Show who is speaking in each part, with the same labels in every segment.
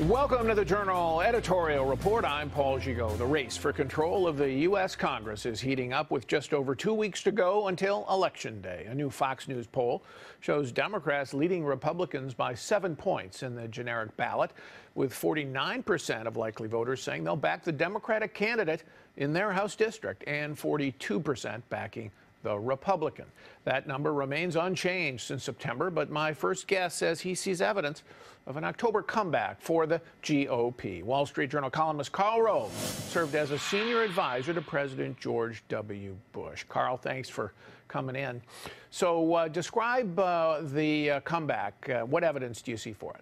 Speaker 1: Welcome to the Journal Editorial Report. I'm Paul Gigot. The race for control of the U.S. Congress is heating up with just over 2 weeks to go until Election Day. A new Fox News poll shows Democrats leading Republicans by 7 points in the generic ballot, with 49% of likely voters saying they'll back the Democratic candidate in their House district and 42% backing the Republican. That number remains unchanged since September, but my first guest says he sees evidence of an October comeback for the GOP. Wall Street Journal columnist Karl Rove served as a senior advisor to President George W. Bush. Karl, thanks for coming in. So describe the comeback. What evidence do you see for it?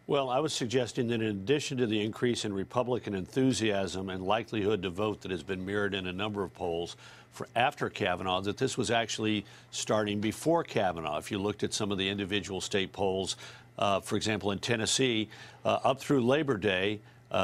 Speaker 2: Well, I was suggesting that in addition to the increase in Republican enthusiasm and likelihood to vote that has been mirrored in a number of polls for after Kavanaugh, that this was actually starting before Kavanaugh. If you looked at some of the individual state polls, for example, in Tennessee, up through Labor Day,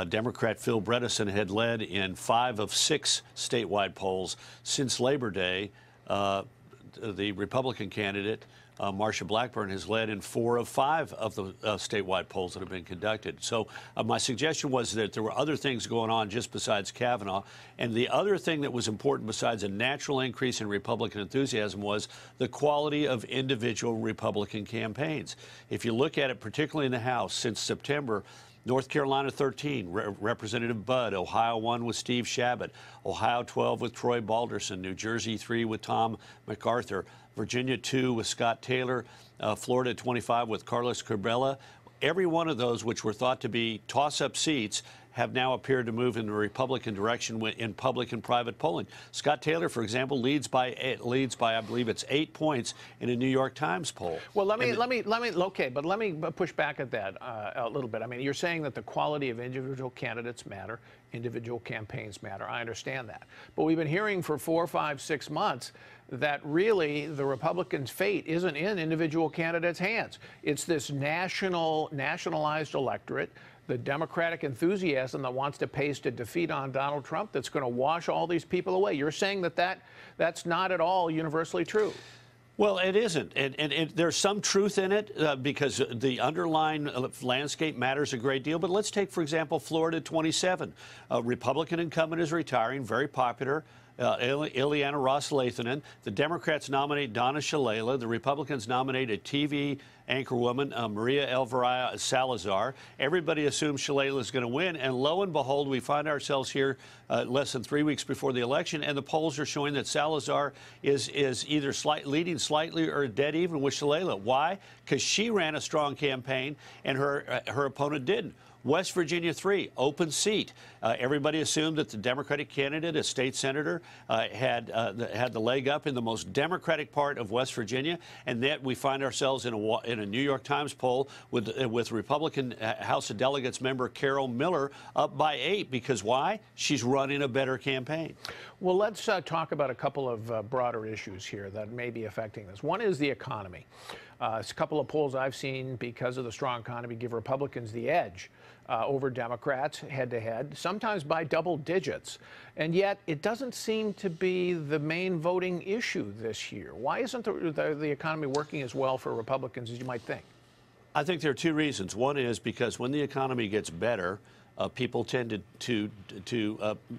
Speaker 2: Democrat Phil Bredesen had led in 5 of 6 statewide polls since Labor Day. The Republican candidate, Marsha Blackburn, has led in 4 of 5 of the statewide polls that have been conducted. So my suggestion was that there were other things going on just besides Kavanaugh. And the other thing that was important besides a natural increase in Republican enthusiasm was the quality of individual Republican campaigns. If you look at it, particularly in the House, since September, North Carolina 13, Representative Budd. Ohio 1 with Steve Chabot. Ohio 12 with Troy Balderson. New Jersey 3 with Tom MacArthur. Virginia 2 with Scott Taylor. Florida 25 with Carlos Curbelo. Every one of those, which were thought to be toss-up seats, have now appeared to move in the Republican direction in public and private polling. Scott Taylor, for example, leads by I believe it's 8 points in a New York Times poll. Well, let me
Speaker 1: push back at that a little bit. I mean, you're saying that the quality of individual candidates matter, individual campaigns matter. I understand that, but we've been hearing for 4, 5, 6 months that really the Republicans' fate isn't in individual candidates' hands. It's this nationalized electorate, the Democratic enthusiasm that wants to paste a defeat on Donald Trump that's going to wash all these people away. You're saying that's not at all universally true.
Speaker 2: Well, it isn't. And there's some truth in it because the underlying landscape matters a great deal. But let's take, for example, Florida 27. A Republican incumbent is retiring, very popular. Ileana Ros-Lehtinen. The Democrats nominate Donna Shalala. The Republicans nominate a TV anchorwoman, Maria Elvira Salazar. Everybody assumes Shalala is going to win, and lo and behold, we find ourselves here less than 3 weeks before the election, and the polls are showing that Salazar is either leading slightly or dead even with Shalala. Why? Because she ran a strong campaign, and her opponent didn't. West Virginia 3, open seat. Everybody assumed that the Democratic candidate, a state senator, had the leg up in the most Democratic part of West Virginia, and yet we find ourselves in a New York Times poll with Republican House of Delegates member Carol Miller up by 8. Because why? She's running a better campaign.
Speaker 1: Well, let's talk about a couple of broader issues here that may be affecting this. One is the economy. A couple of polls I've seen, because of the strong economy, give Republicans the edge over Democrats head-to-head, sometimes by double digits. And yet it doesn't seem to be the main voting issue this year. Why isn't the economy working as well for Republicans as you might think?
Speaker 2: I think there are 2 reasons. One is because when the economy gets better, people tend to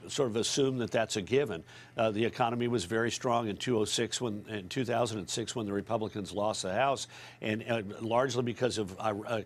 Speaker 2: sort of assume that that's a given. The economy was very strong in 2006 when the Republicans lost the House, and largely because of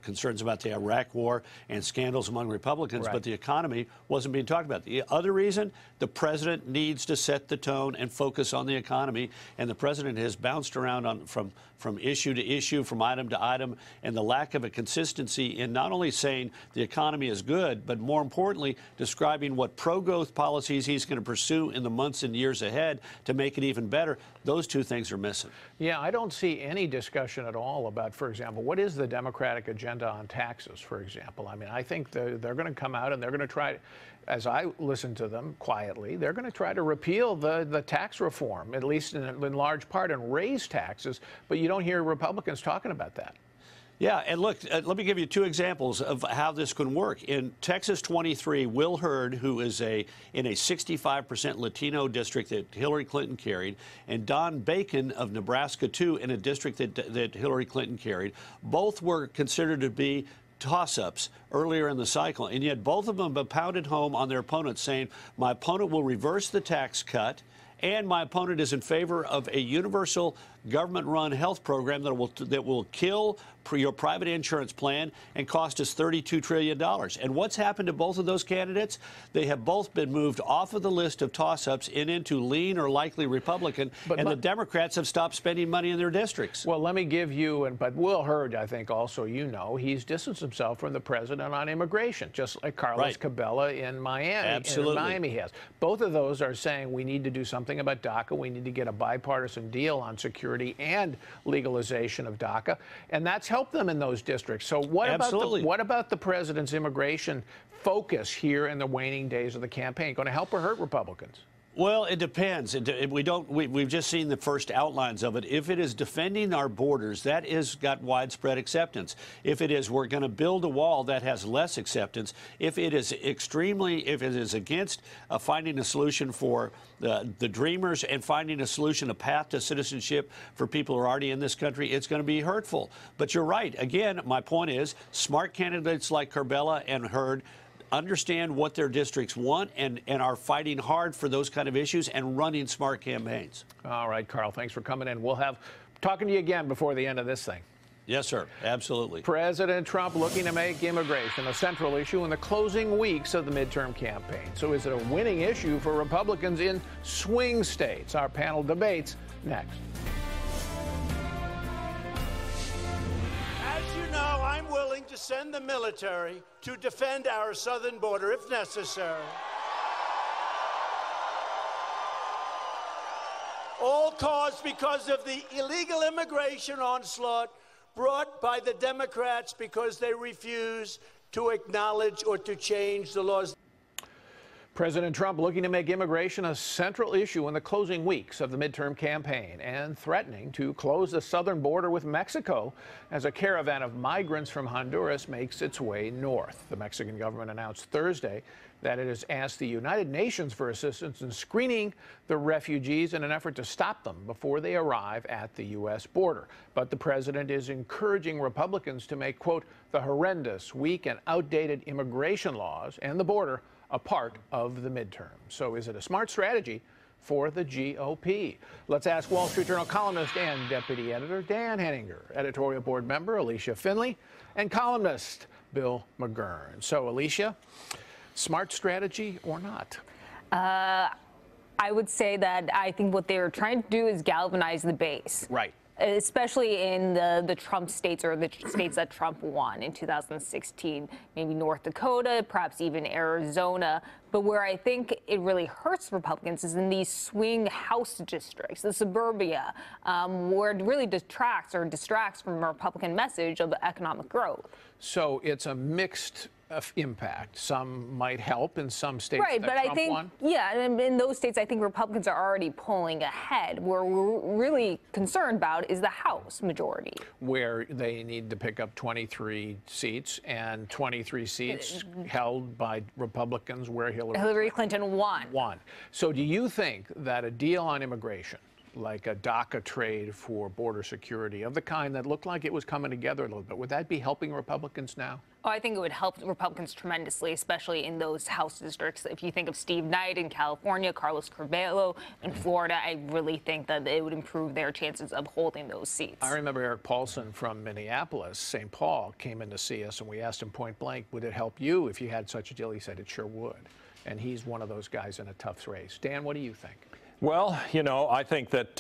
Speaker 2: concerns about the Iraq War and scandals among Republicans. Right. But the economy wasn't being talked about. The other reason, the president needs to set the tone and focus on the economy, and the president has bounced around from issue to issue, from item to item, and the lack of a consistency in not only saying the economy is good, but more importantly, describing what pro-growth policies he's going to pursue in the months and years ahead to make it even better. Those 2 things are missing.
Speaker 1: Yeah, I don't see any discussion at all about, for example, what is the Democratic agenda on taxes, for example. I mean, I think they're going to come out and they're going to try, as I listen to them quietly, they're going to try to repeal the tax reform, at least in large part, and raise taxes. But you don't hear Republicans talking about that.
Speaker 2: Yeah, and look, let me give you 2 examples of how this can work. In Texas 23, Will Hurd, who is in a 65% Latino district that Hillary Clinton carried, and Don Bacon of Nebraska 2 in a district that Hillary Clinton carried, both were considered to be toss-ups earlier in the cycle, and yet both of them have pounded home on their opponents, saying, my opponent will reverse the tax cut, and my opponent is in favor of a universal government-run health program that will kill your private insurance plan and cost us $32 trillion. And what's happened to both of those candidates? They have both been moved off of the list of toss-ups and into lean or likely Republican, and the Democrats have stopped spending money in their districts.
Speaker 1: Well, let me give you, but Will Hurd, I think also, he's distanced himself from the president on immigration, just like Carlos Cabela in Miami.
Speaker 2: Absolutely.
Speaker 1: In Miami has. Both of those are saying we need to do something about DACA. We need to get a bipartisan deal on security and legalization of DACA, and that's helped them in those districts. So what about the president's immigration focus here in the waning days of the campaign? Going to help or hurt Republicans?
Speaker 2: Well, it depends. We've just seen the first outlines of it. If it is defending our borders, that has got widespread acceptance. If it is we're going to build a wall, that has less acceptance. If it is against finding a solution for the dreamers and finding a solution, a path to citizenship for people who are already in this country, it's going to be hurtful. But you're right. Again, my point is smart candidates like Cabela and Hurd understand what their districts want and are fighting hard for those kind of issues and running smart campaigns.
Speaker 1: All right, Carl, thanks for coming in. We'll have talking to you again before the end of this thing.
Speaker 2: Yes, sir. Absolutely.
Speaker 1: President Trump looking to make immigration a central issue in the closing weeks of the midterm campaign. So is it a winning issue for Republicans in swing states? Our panel debates next.
Speaker 3: I'm willing to send the military to defend our southern border if necessary. All caused because of the illegal immigration onslaught brought by the Democrats because they refuse to acknowledge or to change the laws.
Speaker 1: President Trump looking to make immigration a central issue in the closing weeks of the midterm campaign and threatening to close the southern border with Mexico as a caravan of migrants from Honduras makes its way north. The Mexican government announced Thursday that it has asked the United Nations for assistance in screening the refugees in an effort to stop them before they arrive at the U.S. border. But the president is encouraging Republicans to make, quote, the horrendous, weak, and outdated immigration laws and the border a part of the midterm. So is it a smart strategy for the GOP? Let's ask Wall Street Journal columnist and deputy editor Dan Henninger, editorial board member Alicia Finley, and columnist Bill McGurn. So, Alicia, smart strategy or not?
Speaker 4: I would say that I think what they're trying to do is galvanize the base.
Speaker 1: Right.
Speaker 4: Especially in the Trump states, or the states that Trump won in 2016, maybe North Dakota, perhaps even Arizona. But where I think it really hurts Republicans is in these swing House districts, the suburbia, where it really distracts from the Republican message of economic growth.
Speaker 1: So it's a mixed impact. Some might help in some states.
Speaker 4: Right, but I think,
Speaker 1: won.
Speaker 4: Yeah, and in those states, I think Republicans are already pulling ahead. Where we're really concerned about is the House majority,
Speaker 1: where they need to pick up 23 seats, and 23 seats held by Republicans where Hillary
Speaker 4: Clinton won.
Speaker 1: So do you think that a deal on immigration, like a DACA trade for border security of the kind that looked like it was coming together a little bit, would that be helping Republicans now?
Speaker 4: Oh, I think it would help Republicans tremendously, especially in those House districts. If you think of Steve Knight in California, Carlos Cabello in Florida, I really think that it would improve their chances of holding those seats.
Speaker 1: I remember Eric Paulson from Minneapolis, St. Paul, came in to see us, and we asked him point blank, would it help you if you had such a deal? He said it sure would. And he's one of those guys in a tough race. Dan, what do you think?
Speaker 5: Well, I think that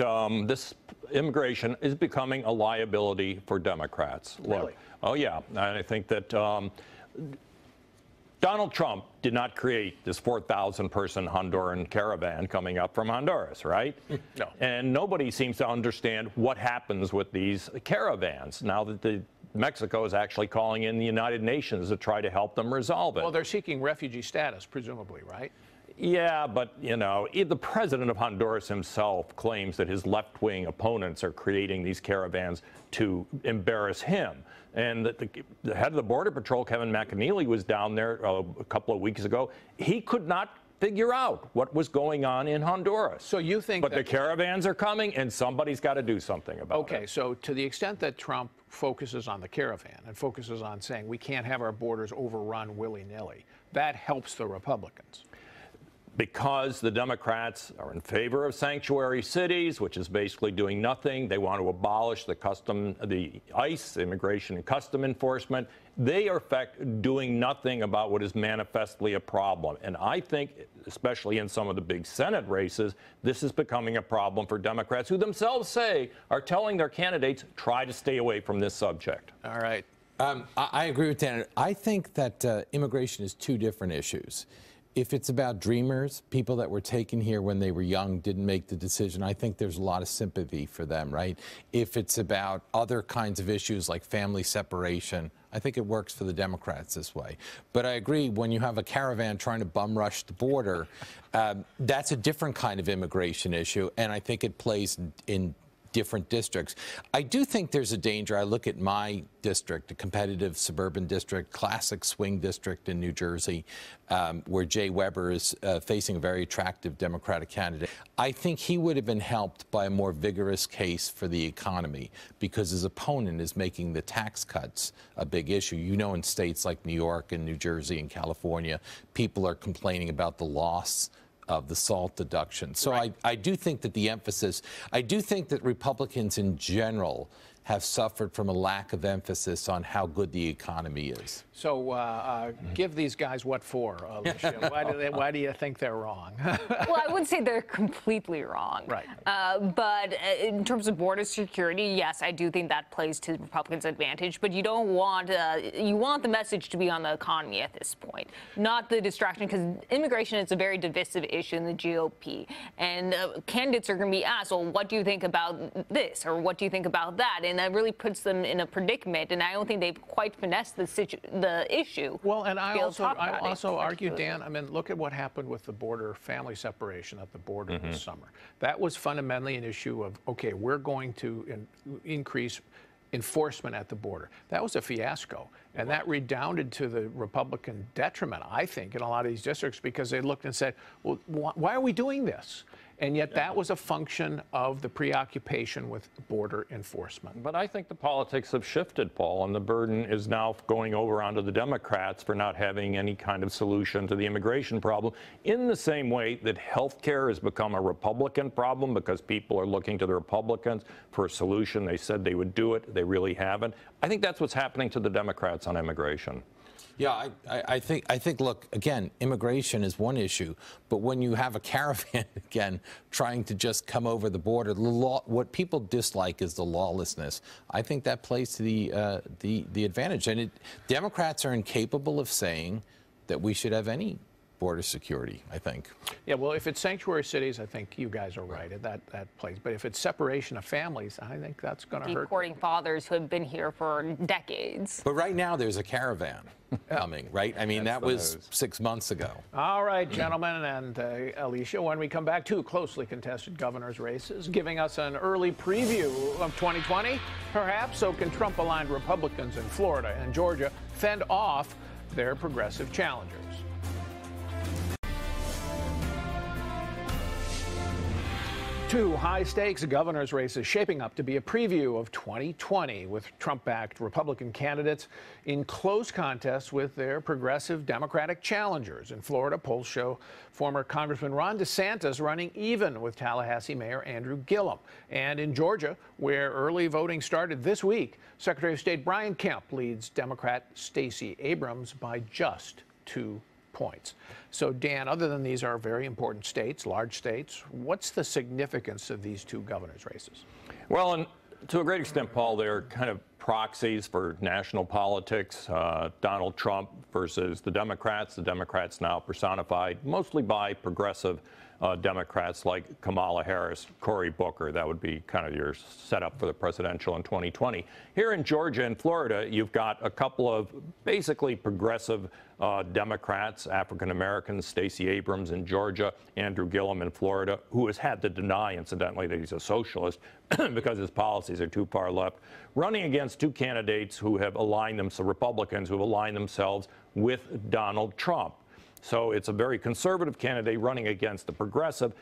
Speaker 5: this immigration is becoming a liability for Democrats.
Speaker 1: Really?
Speaker 5: Look, oh, yeah. And I think that Donald Trump did not create this 4,000-person Honduran caravan coming up from Honduras, right?
Speaker 1: No.
Speaker 5: And nobody seems to understand what happens with these caravans now that Mexico is actually calling in the United Nations to try to help them resolve it.
Speaker 1: Well, they're seeking refugee status, presumably, right?
Speaker 5: Yeah, but, the president of Honduras himself claims that his left-wing opponents are creating these caravans to embarrass him. And the head of the Border Patrol, Kevin McAneely, was down there a couple of weeks ago. He could not figure out what was going on in Honduras.
Speaker 1: So you think
Speaker 5: But the caravans are coming, and somebody's got to do something about it.
Speaker 1: Okay, so to the extent that Trump focuses on the caravan and focuses on saying we can't have our borders overrun willy-nilly, that helps the Republicans.
Speaker 5: Because the Democrats are in favor of sanctuary cities, which is basically doing nothing. They want to abolish the ICE, Immigration and Custom Enforcement. They are, in fact, doing nothing about what is manifestly a problem. And I think, especially in some of the big Senate races, this is becoming a problem for Democrats who themselves are telling their candidates, try to stay away from this subject.
Speaker 1: All right.
Speaker 6: I agree with Dan. I think that immigration is two different issues. If it's about dreamers, people that were taken here when they were young, didn't make the decision, I think there's a lot of sympathy for them, right? If it's about other kinds of issues like family separation, I think it works for the Democrats this way. But I agree, when you have a caravan trying to bum rush the border, that's a different kind of immigration issue, and I think it plays in different districts. I do think there's a danger. I look at my district, a competitive suburban district, classic swing district in New Jersey, where Jay Weber is facing a very attractive Democratic candidate. I think he would have been helped by a more vigorous case for the economy, because his opponent is making the tax cuts a big issue. You know, in states like New York and New Jersey and California, people are complaining about the loss of the SALT deduction. So right. I do think that the emphasis, I do think that Republicans in general have suffered from a lack of emphasis on how good the economy is.
Speaker 1: So give these guys what for, Alicia? Why do you think they're wrong?
Speaker 4: Well, I wouldn't say they're completely wrong.
Speaker 1: Right.
Speaker 4: But in terms of border security, yes, I do think that plays to Republicans' advantage. But you don't want, you want the message to be on the economy at this point, not the distraction, because immigration is a very divisive issue in the GOP. And candidates are going to be asked, well, what do you think about this? Or what do you think about that? And that really puts them in a predicament. And I don't think they've quite finessed the issue.
Speaker 1: Well, and I also argue, Dan, I mean, look at what happened with the border family separation at the border this summer. That was fundamentally an issue of, okay, we're going to increase enforcement at the border. That was a fiasco. And that redounded to the Republican detriment, I think, in a lot of these districts, because they looked and said, well, why are we doing this? And yet that was a function of the preoccupation with border enforcement.
Speaker 5: But I think the politics have shifted, Paul, and the burden is now going over onto the Democrats for not having any kind of solution to the immigration problem, in the same way that health care has become a Republican problem because people are looking to the Republicans for a solution. They said they would do it. They really haven't. I think that's what's happening to the Democrats on immigration.
Speaker 6: Yeah, I think, look, again, immigration is one issue, but when you have a caravan, again, trying to just come over the border, what people dislike is the lawlessness. I think that plays to the advantage. And Democrats are incapable of saying that we should have any border security, I think.
Speaker 1: Yeah, well, if it's sanctuary cities, I think you guys are right. That plays. But if it's separation of families, I think that's going to hurt.
Speaker 4: Deporting fathers who have been here for decades.
Speaker 6: But right now, there's a caravan coming, right? I mean, that was 6 months ago.
Speaker 1: All right, gentlemen, and Alicia, when we come back, two closely contested governor's races, giving us an early preview of 2020, perhaps. So can Trump-aligned Republicans in Florida and Georgia fend off their progressive challengers? Two high-stakes governor's races shaping up to be a preview of 2020, with Trump-backed Republican candidates in close contests with their progressive Democratic challengers. In Florida, polls show former Congressman Ron DeSantis running even with Tallahassee Mayor Andrew Gillum. And in Georgia, where early voting started this week, Secretary of State Brian Kemp leads Democrat Stacey Abrams by just 2 points. So, Dan, other than these are very important states, large states, what's the significance of these two governor's races?
Speaker 5: Well, and to a great extent, Paul, they're kind of proxies for national politics. Donald Trump versus the Democrats now personified mostly by progressive Democrats like Kamala Harris, Cory Booker. That would be kind of your setup for the presidential in 2020. Here in Georgia and Florida, you've got a couple of basically progressive Democrats, African Americans, Stacey Abrams in Georgia, Andrew Gillum in Florida, who has had to deny, incidentally, that he's a socialist because his policies are too far left, running against two candidates who have aligned themselves, Republicans who have aligned themselves with Donald Trump. So it's a very conservative candidate running against the progressive.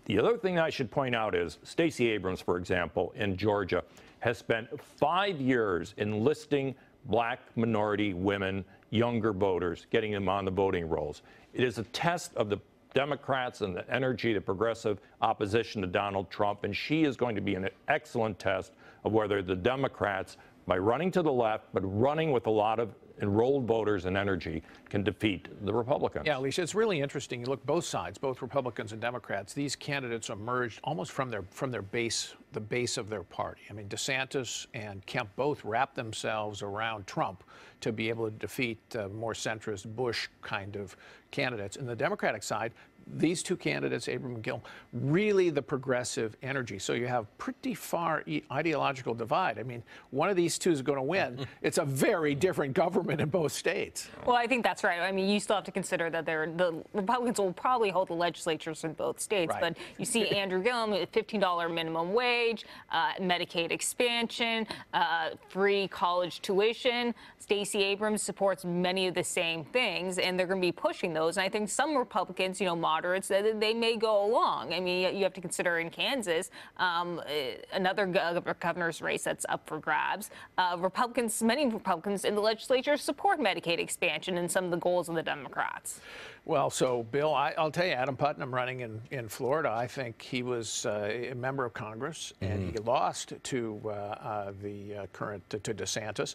Speaker 5: The other thing I should point out is Stacey Abrams, for example, in Georgia, has spent 5 years enlisting black minority women, younger voters, getting them on the voting rolls. It is a test of the Democrats and the energy, the progressive opposition to Donald Trump, and she is going to be an excellent test of whether the Democrats, by running to the left, but running with a lot of enrolled voters and energy, can defeat the Republicans.
Speaker 1: Yeah, Alicia, it's really interesting. You look both sides, both Republicans and Democrats. These candidates emerged almost from their base, the base of their party. I mean, DeSantis and Kemp both wrapped themselves around Trump to be able to defeat more centrist Bush kind of candidates. In the Democratic side, these two candidates, Abrams and Gillum, really the progressive energy. So you have pretty far ideological divide. I mean, one of these two is going to win. It's a very different government in both states.
Speaker 4: Well, I think that's right. I mean, you still have to consider that the Republicans will probably hold the legislatures in both states.
Speaker 1: Right.
Speaker 4: But you see Andrew Gillum, $15 minimum wage, Medicaid expansion, free college tuition. Stacey Abrams supports many of the same things, and they're going to be pushing those. And I think some Republicans, moderates, they may go along. I mean, you have to consider in Kansas, another governor's race that's up for grabs. Many Republicans in the legislature support Medicaid expansion and some of the goals of the Democrats.
Speaker 1: Well, so, Bill, I'll tell you, Adam Putnam running in Florida, I think he was a member of Congress, and he lost to the current, to DeSantis.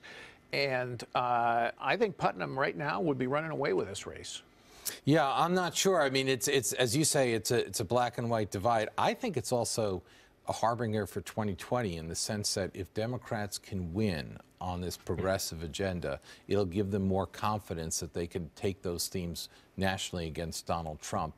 Speaker 1: And I think Putnam right now would be running away with this race.
Speaker 6: Yeah, I'm not sure. I mean, it's as you say, it's a black and white divide. I think it's also a harbinger for 2020 in the sense that if Democrats can win on this progressive agenda, it'll give them more confidence that they can take those themes nationally against Donald Trump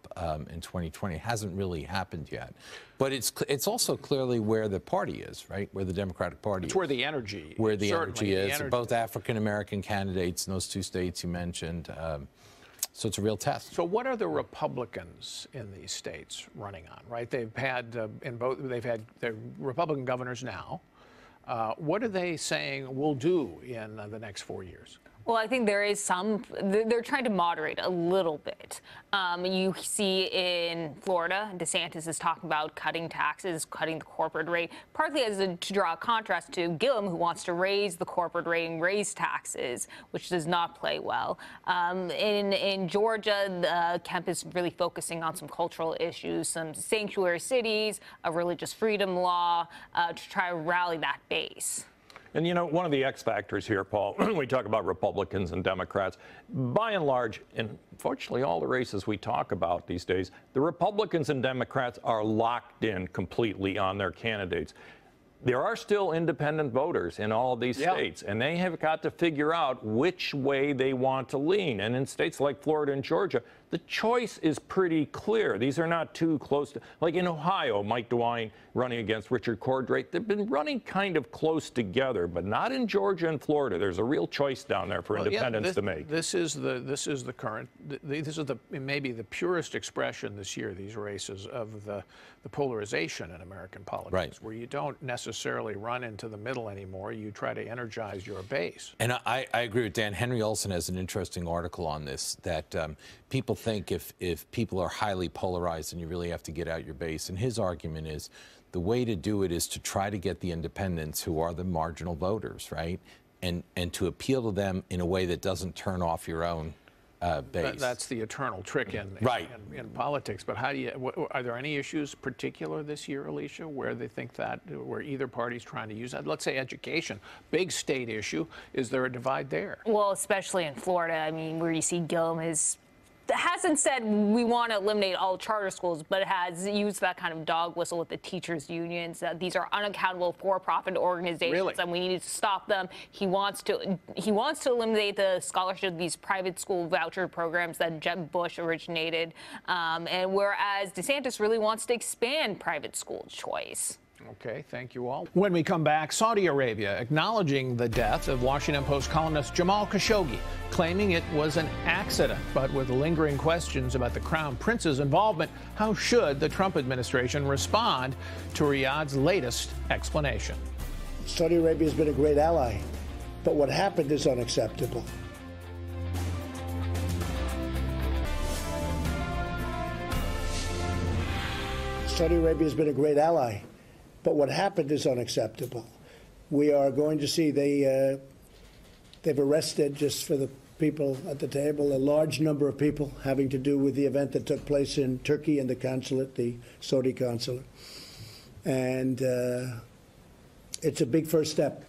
Speaker 6: in 2020. It hasn't really happened yet. But it's also clearly where the party is, right? Where the Democratic Party is.
Speaker 1: It's where the energy
Speaker 6: Where the energy is. Both African-American candidates in those two states you mentioned. So it's a real test.
Speaker 1: So what are the Republicans in these states running on, right? They've had they've had their Republican governors now. What are they saying we'll do in the next 4 years?
Speaker 4: Well, I think there is they're trying to moderate a little bit. You see in Florida, DeSantis is talking about cutting taxes, cutting the corporate rate, partly to draw a contrast to Gillum, who wants to raise the corporate rate and raise taxes, which does not play well. In Georgia, Kemp is really focusing on some cultural issues, some sanctuary cities, a religious freedom law, to try to rally that base.
Speaker 5: And, one of the X factors here, Paul, when we talk about Republicans and Democrats, by and large, and fortunately all the races we talk about these days, the Republicans and Democrats are locked in completely on their candidates. There are still independent voters in all of these states, and they have got to figure out which way they want to lean. And in states like Florida and Georgia, the choice is pretty clear. These are not too close to, like in Ohio, Mike DeWine running against Richard Cordray. They've been running kind of close together, but not in Georgia and Florida. There's a real choice down there for independents to make.
Speaker 1: This is the current. This is maybe the purest expression this year. These races of the polarization in American politics, where you don't necessarily run into the middle anymore. You try to energize your base.
Speaker 6: And I agree with Dan. Henry Olsen has an interesting article on this that people think if people are highly polarized, then you really have to get out your base. And his argument is the way to do it is to try to get the independents, who are the marginal voters, right, and to appeal to them in a way that doesn't turn off your own base.
Speaker 1: That's the eternal trick in politics. But how do you? Are there any issues particular this year, Alicia, where they think that where either party's trying to use that? Let's say education, big state issue. Is there a divide there?
Speaker 4: Well, especially in Florida. I mean, where you see Gillum hasn't said we want to eliminate all charter schools, but has used that kind of dog whistle with the teachers' unions. These are unaccountable for-profit organizations, and we need to stop them. He wants to eliminate the scholarship of these private school voucher programs that Jeb Bush originated, and whereas DeSantis really wants to expand private school choice.
Speaker 1: Okay, thank you all. When we come back, Saudi Arabia acknowledging the death of Washington Post columnist Jamal Khashoggi, claiming it was an accident, but with lingering questions about the Crown Prince's involvement. How should the Trump administration respond to Riyadh's latest explanation?
Speaker 7: Saudi Arabia has been a great ally, but what happened is unacceptable. Saudi Arabia has been a great ally, but what happened is unacceptable. We are going to see they've arrested, just for the people at the table, a large number of people having to do with the event that took place in Turkey and the consulate, the Saudi consulate. And it's a big first step.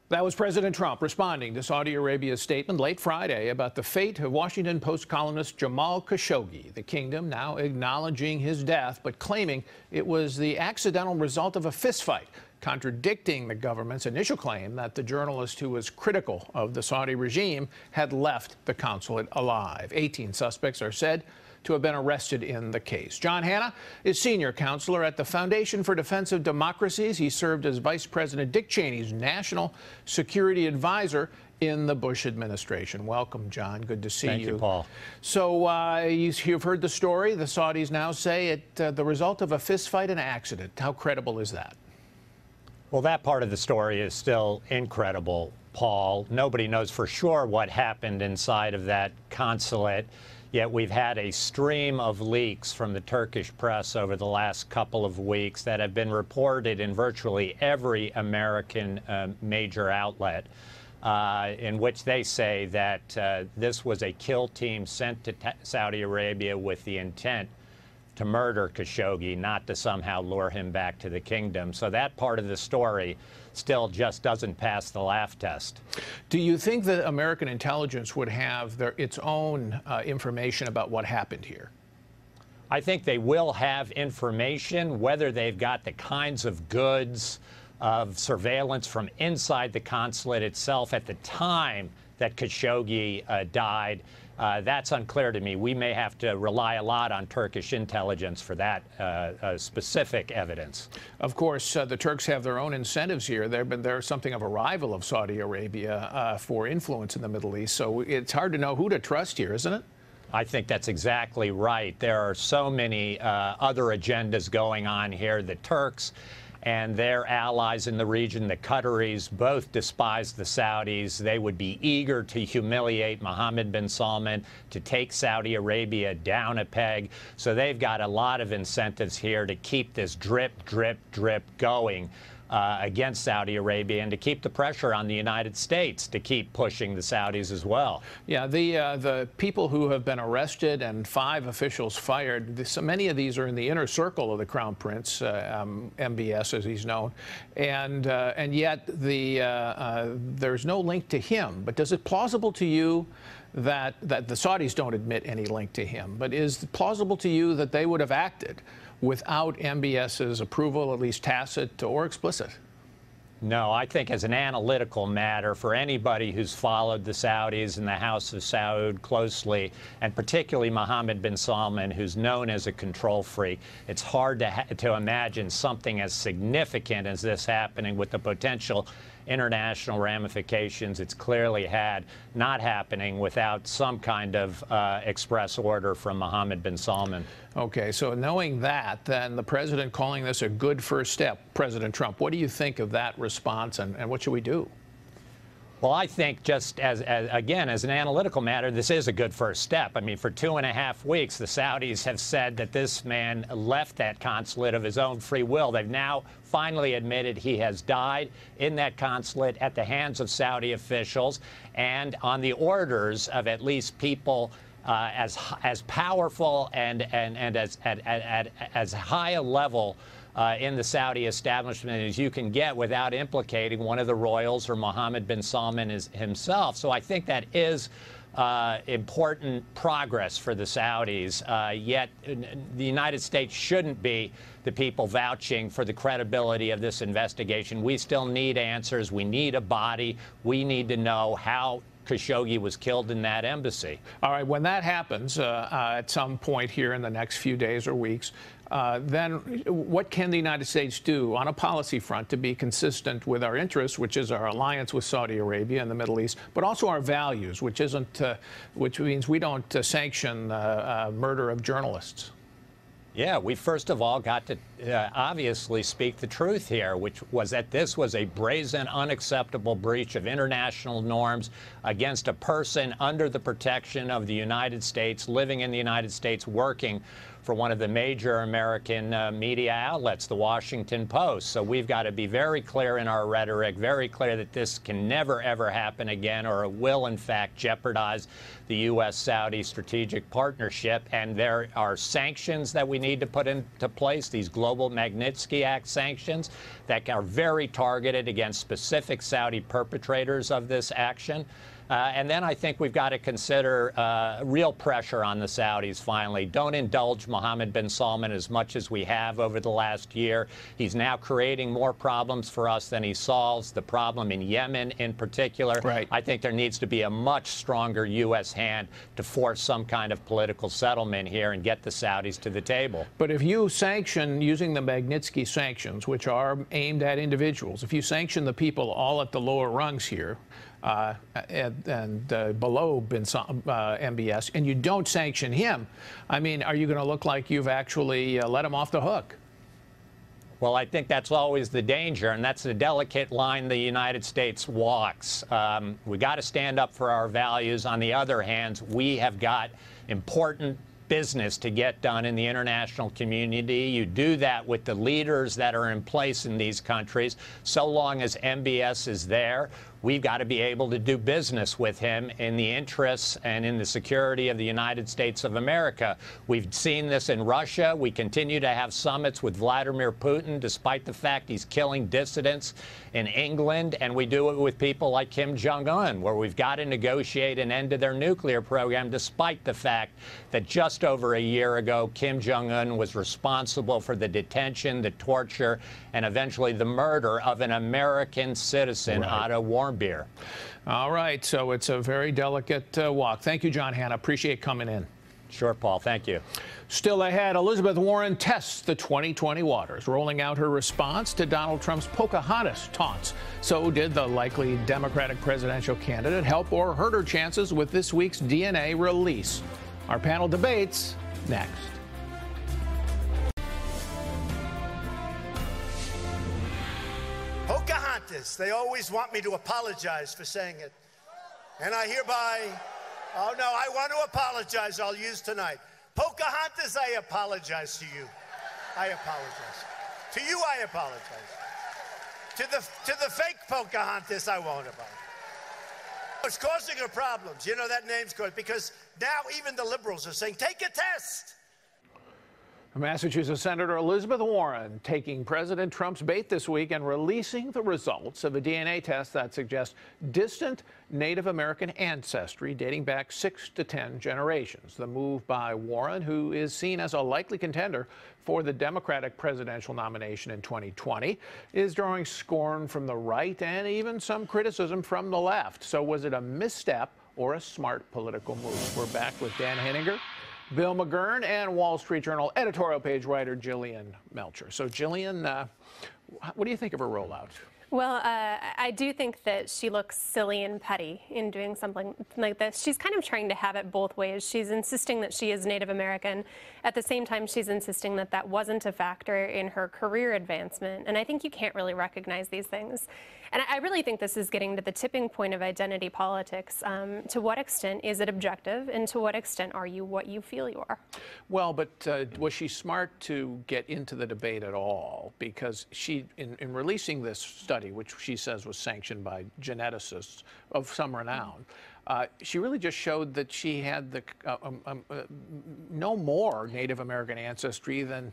Speaker 1: That was President Trump responding to Saudi Arabia's statement late Friday about the fate of Washington Post columnist Jamal Khashoggi. The kingdom now acknowledging his death, but claiming it was the accidental result of a fistfight, contradicting the government's initial claim that the journalist who was critical of the Saudi regime had left the consulate alive. 18 suspects are said to have been arrested in the case. John Hanna is senior counselor at the Foundation for Defense of Democracies. He served as Vice President Dick Cheney's national security advisor in the Bush administration. Welcome, John. Good to see you.
Speaker 8: Thank you, Paul.
Speaker 1: So you've heard the story. The Saudis now say it the result of a fistfight and accident. How credible is that?
Speaker 8: Well, that part of the story is still incredible, Paul. Nobody knows for sure what happened inside of that consulate. Yet we've had a stream of leaks from the Turkish press over the last couple of weeks that have been reported in virtually every American major outlet, in which they say that this was a kill team sent to Saudi Arabia with the intent to murder Khashoggi, not to somehow lure him back to the kingdom. So that part of the story still just doesn't pass the laugh test.
Speaker 1: Do you think that American intelligence would have its own information about what happened here?
Speaker 8: I think they will have information. Whether they've got the kinds of goods of surveillance from inside the consulate itself at the time that Khashoggi died, that's unclear to me. We may have to rely a lot on Turkish intelligence for that specific evidence.
Speaker 1: Of course, the Turks have their own incentives here. They're something of a rival of Saudi Arabia for influence in the Middle East. So it's hard to know who to trust here, isn't it?
Speaker 8: I think that's exactly right. There are so many other agendas going on here. The Turks and their allies in the region, the Qataris, both despise the Saudis. They would be eager to humiliate Mohammed bin Salman, to take Saudi Arabia down a peg. So they've got a lot of incentives here to keep this drip, drip, drip going against Saudi Arabia, and to keep the pressure on the United States to keep pushing the Saudis as well.
Speaker 1: Yeah, the people who have been arrested and 5 officials fired, so many of these are in the inner circle of the Crown Prince, MBS as he's known, and yet there's no link to him. But is it plausible to you that the Saudis don't admit any link to him, but is it plausible to you that they would have acted without MBS's approval, at least tacit or explicit?
Speaker 8: No, I think as an analytical matter, for anybody who's followed the Saudis and the House of Saud closely, and particularly Mohammed bin Salman, who's known as a control freak, it's hard to imagine something as significant as this happening with the potential international ramifications it's clearly had, not happening without some kind of express order from Mohammed bin Salman.
Speaker 1: Okay, so knowing that, then the president calling this a good first step, President Trump, what do you think of that response, and what should we do?
Speaker 8: Well, I think just again, as an analytical matter, this is a good first step. I mean, for 2.5 weeks, the Saudis have said that this man left that consulate of his own free will. They've now finally admitted he has died in that consulate at the hands of Saudi officials and on the orders of at least people as powerful and as high a level in the Saudi establishment as you can get without implicating one of the royals or Mohammed bin Salman himself. So I think that is important progress for the Saudis. Yet the United States shouldn't be the people vouching for the credibility of this investigation. We still need answers. We need a body. We need to know how Khashoggi was killed in that embassy.
Speaker 1: All right, when that happens at some point here in the next few days or weeks, then what can the United States do on a policy front to be consistent with our interests, which is our alliance with Saudi Arabia and the Middle East, but also our values, which means we don't sanction murder of journalists?
Speaker 8: Yeah, we first of all got to obviously speak the truth here, which was that this was a brazen, unacceptable breach of international norms against a person under the protection of the United States, living in the United States, working for one of the major American media outlets, the Washington Post. So we've got to be very clear in our rhetoric, very clear that this can never, ever happen again, or it will, in fact, jeopardize the U.S.-Saudi strategic partnership. And there are sanctions that we need to put into place, these global Magnitsky Act sanctions that are very targeted against specific Saudi perpetrators of this action. And then I think we've got to consider real pressure on the Saudis, finally. Don't indulge Mohammed bin Salman as much as we have over the last year. He's now creating more problems for us than he solves, the problem in Yemen in particular.
Speaker 1: Right.
Speaker 8: I think there needs to be a much stronger U.S. hand to force some kind of political settlement here and get the Saudis to the table.
Speaker 1: But if you sanction, using the Magnitsky sanctions, which are aimed at individuals, if you sanction the people all at the lower rungs here, and below MBS, and you don't sanction him, I mean, are you going to look like you've actually let him off the hook?
Speaker 8: Well, I think that's always the danger, and that's the delicate line the United States walks. We got to stand up for our values. On the other hand, we have got important business to get done in the international community. You do that with the leaders that are in place in these countries. So long as MBS is there, we've got to be able to do business with him in the interests and in the security of the United States of America. We've seen this in Russia. We continue to have summits with Vladimir Putin, despite the fact he's killing dissidents in England. And we do it with people like Kim Jong-un, where we've got to negotiate an end to their nuclear program, despite the fact that just over a year ago, Kim Jong-un was responsible for the detention, the torture, and eventually the murder of an American citizen, Otto Warmbier.
Speaker 1: All right, so it's a very delicate walk. Thank you, John Hannah. Appreciate coming in.
Speaker 8: Sure, Paul. Thank you.
Speaker 1: Still ahead, Elizabeth Warren tests the 2020 waters, rolling out her response to Donald Trump's Pocahontas taunts. So did the likely Democratic presidential candidate help or hurt her chances with this week's DNA release? Our panel debates next.
Speaker 3: Pocahontas. They always want me to apologize for saying it. And I hereby, oh no, I want to apologize. I'll use tonight. Pocahontas, I apologize to you. I apologize. To you, I apologize. To the fake Pocahontas, I won't apologize. It's causing her problems. You know, that name's good because now even the liberals are saying, take a test.
Speaker 1: Massachusetts Senator Elizabeth Warren taking President Trump's bait this week and releasing the results of a DNA test that suggests distant Native American ancestry dating back 6 to 10 generations. The move by Warren, who is seen as a likely contender for the Democratic presidential nomination in 2020, is drawing scorn from the right and even some criticism from the left. So was it a misstep or a smart political move? We're back with Dan Henninger, Bill McGurn, and Wall Street Journal editorial page writer Jillian Melcher. So, Jillian, what do you think of her rollout?
Speaker 9: Well, I do think that she looks silly and petty in doing something like this. She's kind of trying to have it both ways. She's insisting that she is Native American. At the same time, she's insisting that that wasn't a factor in her career advancement. And I think you can't really recognize these things. And I really think this is getting to the tipping point of identity politics. To what extent is it objective, and to what extent are you what you feel you are?
Speaker 1: Well, but was she smart to get into the debate at all? Because she, in releasing this study, which she says was sanctioned by geneticists of some renown, she really just showed that she had the no more Native American ancestry than,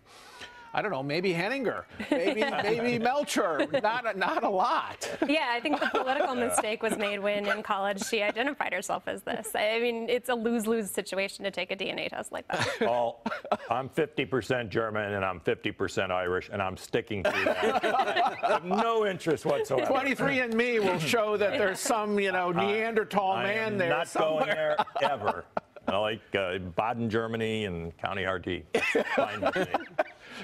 Speaker 1: I don't know, maybe Henninger, maybe Melcher, not a lot.
Speaker 9: Yeah, I think the political mistake was made when in college she identified herself as this. I mean, it's a lose-lose situation to take a DNA test like that.
Speaker 5: Well, I'm 50% German and I'm 50% Irish, and I'm sticking to that. I have no interest whatsoever.
Speaker 1: 23andMe will show that there's some, Neanderthal man there.
Speaker 5: Not going there ever. I like Baden, Germany, and County RD. Fine with me.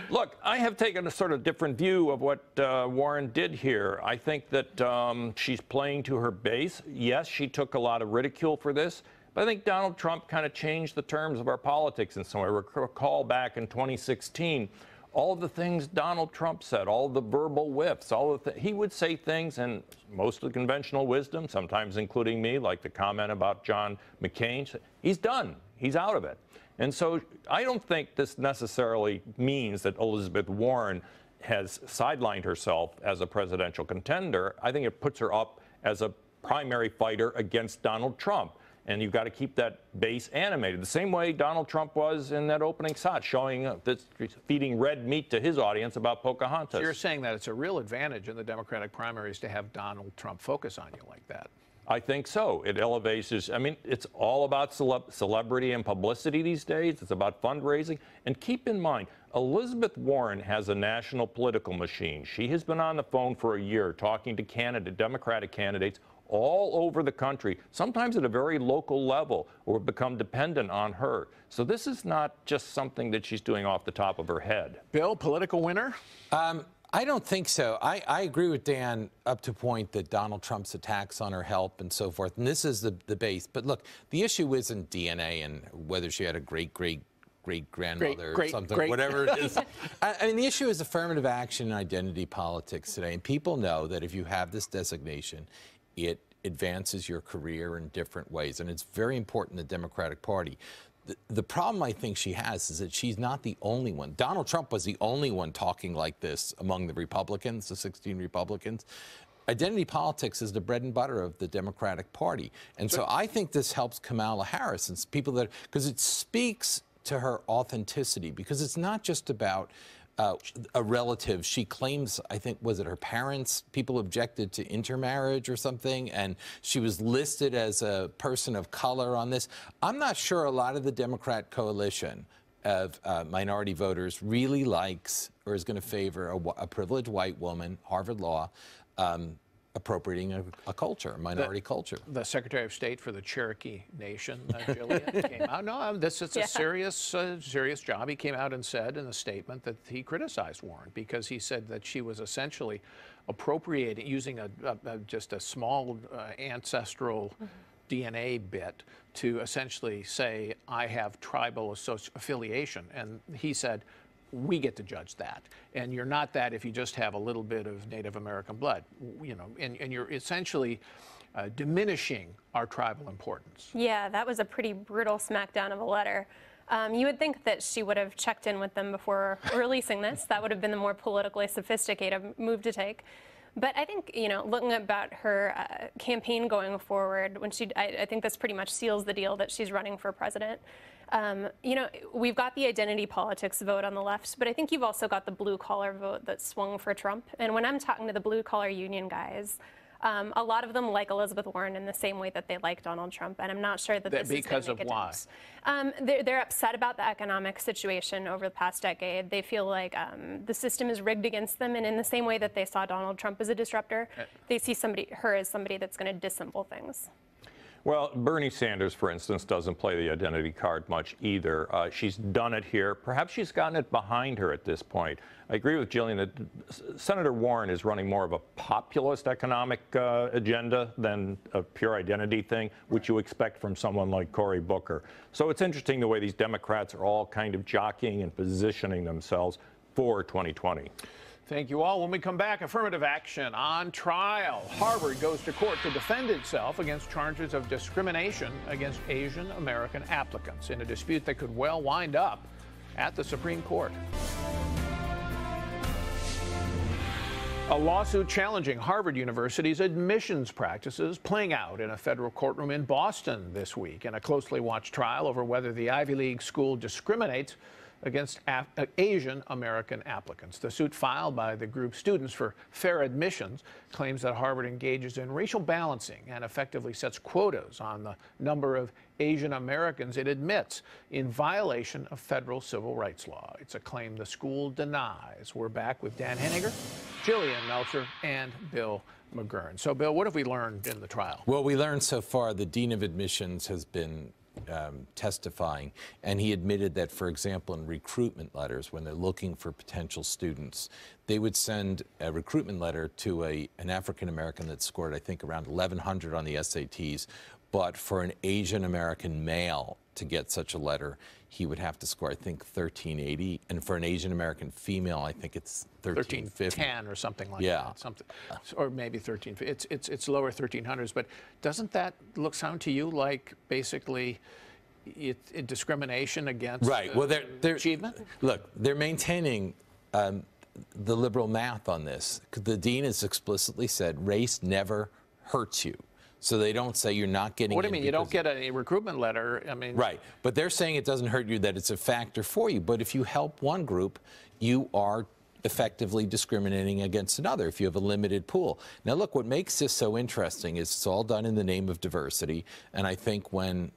Speaker 5: Look, I have taken a sort of different view of what Warren did here. I think that she's playing to her base. Yes, she took a lot of ridicule for this, but I think Donald Trump kind of changed the terms of our politics in some way. Recall back in 2016, all the things Donald Trump said, all the verbal whiffs, he would say things, and most of the conventional wisdom, sometimes including me, like the comment about John McCain, he's done. He's out of it. And so I don't think this necessarily means that Elizabeth Warren has sidelined herself as a presidential contender. I think it puts her up as a primary fighter against Donald Trump. And you've got to keep that base animated. The same way Donald Trump was in that opening shot, showing feeding red meat to his audience about Pocahontas.
Speaker 1: So you're saying that it's a real advantage in the Democratic primaries to have Donald Trump focus on you like that?
Speaker 5: I think so. It elevates his, I mean, it's all about celebrity and publicity these days. It's about fundraising. And keep in mind, Elizabeth Warren has a national political machine. She has been on the phone for a year talking to Democratic candidates all over the country, sometimes at a very local level, or become dependent on her. So this is not just something that she's doing off the top of her head.
Speaker 1: Bill, political winner?
Speaker 6: I don't think so. I agree with Dan up to point that Donald Trump's attacks on her help and so forth, and this is the base. But look, the issue isn't DNA and whether she had a great-grandmother or something, whatever it is. I mean, the issue is affirmative action and identity politics today, and people know that if you have this designation, it advances your career in different ways, and it's very important in the Democratic Party. The problem I think she has is that she's not the only one. Donald Trump was the only one talking like this among the Republicans, the 16 Republicans. Identity politics is the bread and butter of the Democratic Party. And so I think this helps Kamala Harris and people that, because it speaks to her authenticity, because it's not just about a relative. She claims, I think, was it her parents? People objected to intermarriage or something, and she was listed as a person of color on this. I'm not sure a lot of the Democrat coalition of minority voters really likes or is going to favor a privileged white woman, Harvard Law, appropriating a culture, a minority culture.
Speaker 1: The Secretary of State for the Cherokee Nation, Jillian, came out. No, this is a serious job. He came out and said in a statement that he criticized Warren because he said that she was essentially appropriating, using just a small ancestral DNA bit to essentially say, I have tribal affiliation. And he said, we get to judge that. And you're not that if you just have a little bit of Native American blood, you know, and you're essentially diminishing our tribal importance.
Speaker 9: Yeah, that was a pretty brutal smackdown of a letter. You would think that she would have checked in with them before releasing this. That would have been the more politically sophisticated move to take. But I think, you know, looking about her campaign going forward, when I think this pretty much seals the deal that she's running for president. You know, we've got the identity politics vote on the left, but I think you've also got the blue-collar vote that swung for Trump. And when I'm talking to the blue-collar union guys, a lot of them like Elizabeth Warren in the same way that they like Donald Trump, and I'm not sure that this is going to make a difference. They're upset about the economic situation over the past decade. They feel like the system is rigged against them, and in the same way that they saw Donald Trump as a disruptor, they see her as somebody that's going to dissemble things.
Speaker 5: Well, Bernie Sanders, for instance, doesn't play the identity card much either. She's done it here. Perhaps she's gotten it behind her at this point. I agree with Jillian that Senator Warren is running more of a populist economic agenda than a pure identity thing, which you expect from someone like Cory Booker. So it's interesting the way these Democrats are all kind of jockeying and positioning themselves for 2020.
Speaker 1: Thank you all. When we come back, affirmative action on trial. Harvard goes to court to defend itself against charges of discrimination against Asian American applicants in a dispute that could well wind up at the Supreme Court. A lawsuit challenging Harvard University's admissions practices playing out in a federal courtroom in Boston this week in a closely watched trial over whether the Ivy League school discriminates against Asian American applicants. The suit filed by the group Students for Fair Admissions claims that Harvard engages in racial balancing and effectively sets quotas on the number of Asian Americans it admits in violation of federal civil rights law. It's a claim the school denies. We're back with Dan Henniger, Jillian Melcher, and Bill McGurn. So, Bill, what have we learned in the trial?
Speaker 6: Well, we learned so far the Dean of Admissions has been testifying, and he admitted that, for example, in recruitment letters, when they're looking for potential students, they would send a recruitment letter to an African-American that scored, I think, around 1,100 on the SATs, but for an Asian-American male to get such a letter, he would have to score, I think, 1380. And for an Asian American female, I think it's 1350.
Speaker 1: 1310 or something like that. Something, or maybe 1350. It's lower 1300s. But doesn't that sound to you like basically it discrimination against
Speaker 6: right? Well, they're
Speaker 1: achievement?
Speaker 6: Look, they're maintaining the liberal math on this. The dean has explicitly said race never hurts you. So they don't say you're not getting.
Speaker 1: What do you mean? You don't get a recruitment letter? I mean,
Speaker 6: right. But they're saying it doesn't hurt you, that it's a factor for you. But if you help one group, you are effectively discriminating against another if you have a limited pool. Now, look, what makes this so interesting is it's all done in the name of diversity. And I think when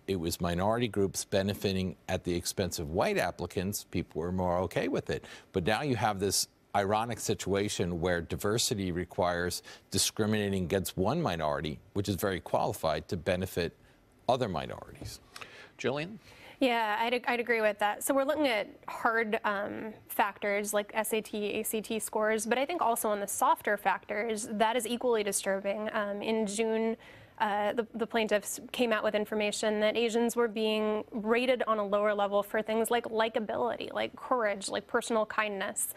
Speaker 6: it was minority groups benefiting at the expense of white applicants, people were more okay with it. But now you have this ironic situation where diversity requires discriminating against one minority, which is very qualified, to benefit other minorities.
Speaker 1: Jillian?
Speaker 9: Yeah, I'd agree with that. So we're looking at hard factors like SAT, ACT scores, but I think also on the softer factors, that is equally disturbing. In June, the plaintiffs came out with information that Asians were being rated on a lower level for things like likability, like courage, like personal kindness.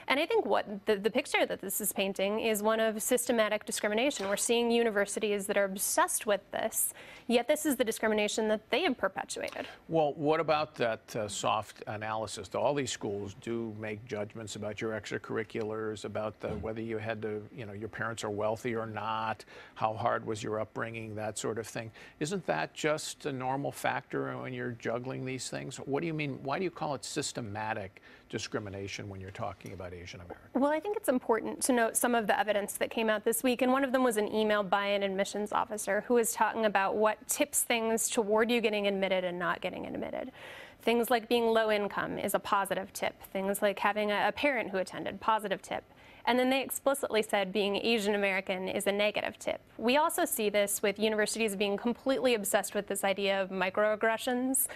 Speaker 9: And I think what the picture that this is painting is one of systematic discrimination. We're seeing universities that are obsessed with this, yet this is the discrimination that they have perpetuated.
Speaker 1: Well, what about that soft analysis? All these schools do make judgments about your extracurriculars, about whether you had to, your parents are wealthy or not, how hard was your upbringing, that sort of thing. Isn't that just a normal factor when you're juggling these things? What do you mean? Why do you call it systematic discrimination when you're talking about Asian Americans?
Speaker 9: Well, I think it's important to note some of the evidence that came out this week, and one of them was an email by an admissions officer who was talking about what tips things toward you getting admitted and not getting admitted. Things like being low income is a positive tip. Things like having a parent who attended, positive tip. And then they explicitly said being Asian American is a negative tip. We also see this with universities being completely obsessed with this idea of microaggressions.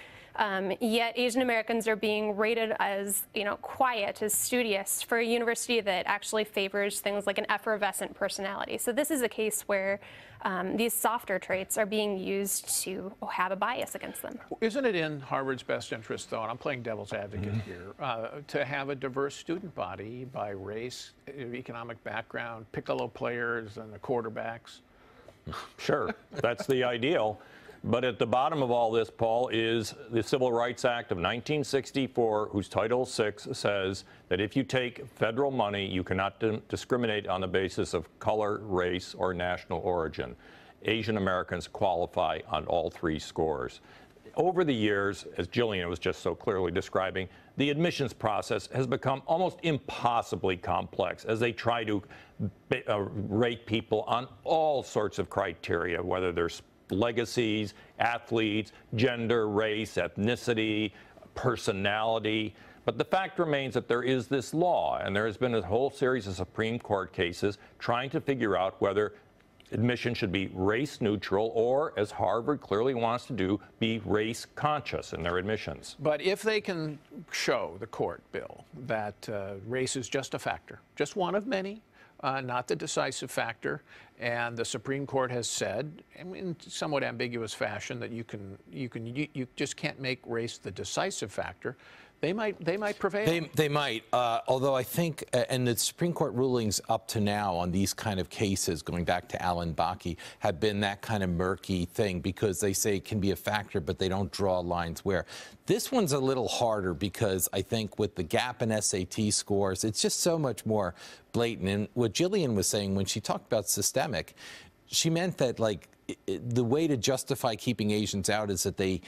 Speaker 9: Yet Asian Americans are being rated as, quiet, as studious, for a university that actually favors things like an effervescent personality. So this is a case where these softer traits are being used to have a bias against them.
Speaker 1: Isn't it in Harvard's best interest, though, and I'm playing devil's advocate here, to have a diverse student body by race, economic background, piccolo players and the quarterbacks?
Speaker 5: Sure, that's the ideal. But at the bottom of all this, Paul, is the Civil Rights Act of 1964, whose Title VI says that if you take federal money, you cannot discriminate on the basis of color, race, or national origin. Asian Americans qualify on all three scores. Over the years, as Jillian was just so clearly describing, the admissions process has become almost impossibly complex as they try to rate people on all sorts of criteria, whether there's legacies, athletes, gender, race, ethnicity, personality. But the fact remains that there is this law, and there has been a whole series of Supreme Court cases trying to figure out whether admission should be race neutral or, as Harvard clearly wants to do, be race conscious in their admissions.
Speaker 1: But if they can show, the court, Bill, that race is just a factor, just one of many, not the decisive factor, and the Supreme Court has said, in somewhat ambiguous fashion, that you just can't make race the decisive factor, they might prevail.
Speaker 6: They might, although I think, and the Supreme Court rulings up to now on these kind of cases, going back to Alan Bakke, have been that kind of murky thing because they say it can be a factor, but they don't draw lines where. This one's a little harder because I think with the gap in SAT scores, it's just so much more blatant. And what Jillian was saying when she talked about systemic, she meant that like the way to justify keeping Asians out is that they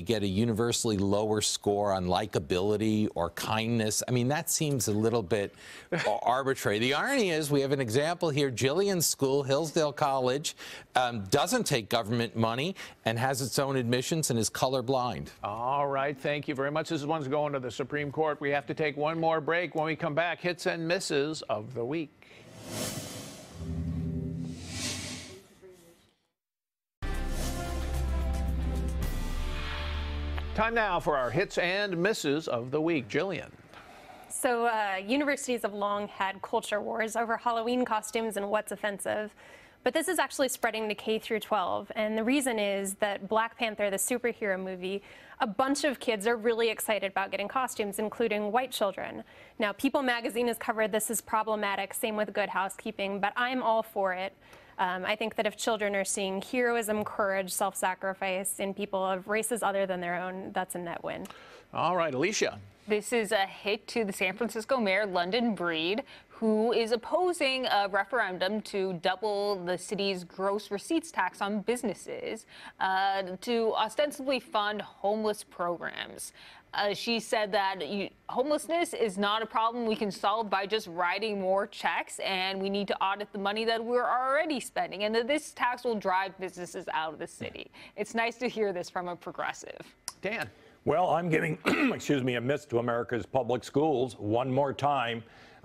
Speaker 6: get a universally lower score on likability or kindness. I mean, that seems a little bit arbitrary. The irony is we have an example here. Jillian's school, Hillsdale College, doesn't take government money and has its own admissions and is colorblind.
Speaker 1: All right. Thank you very much. This one's going to the Supreme Court. We have to take one more break. When we come back, hits and misses of the week. Time now for our hits and misses of the week. Jillian.
Speaker 9: So universities have long had culture wars over Halloween costumes and what's offensive. But this is actually spreading to K through 12. And the reason is that Black Panther, the superhero movie, a bunch of kids are really excited about getting costumes, including white children. Now, People magazine has covered this as problematic, same with Good Housekeeping, but I'm all for it. I think that if children are seeing heroism, courage, self-sacrifice in people of races other than their own, that's a net win.
Speaker 1: All right, Alicia.
Speaker 4: This is a hit to the San Francisco mayor, London Breed, who is opposing a referendum to double the city's gross receipts tax on businesses to ostensibly fund homeless programs. She said that homelessness is not a problem we can solve by just writing more checks, and we need to audit the money that we're already spending, and that this tax will drive businesses out of the city. It's nice to hear this from a progressive.
Speaker 1: Dan.
Speaker 5: Well, I'm giving, excuse me, a miss to America's public schools one more time.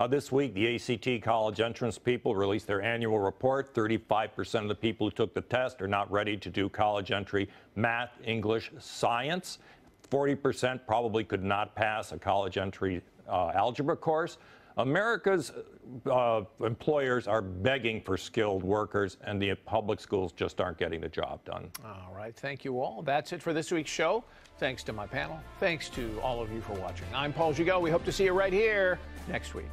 Speaker 5: This week, the ACT college entrance people released their annual report. 35% of the people who took the test are not ready to do college entry math, English, science. 40% probably could not pass a college entry algebra course. America's employers are begging for skilled workers, and the public schools just aren't getting the job done.
Speaker 1: All right, thank you all. That's it for this week's show. Thanks to my panel. Thanks to all of you for watching. I'm Paul Gigot. We hope to see you right here next week.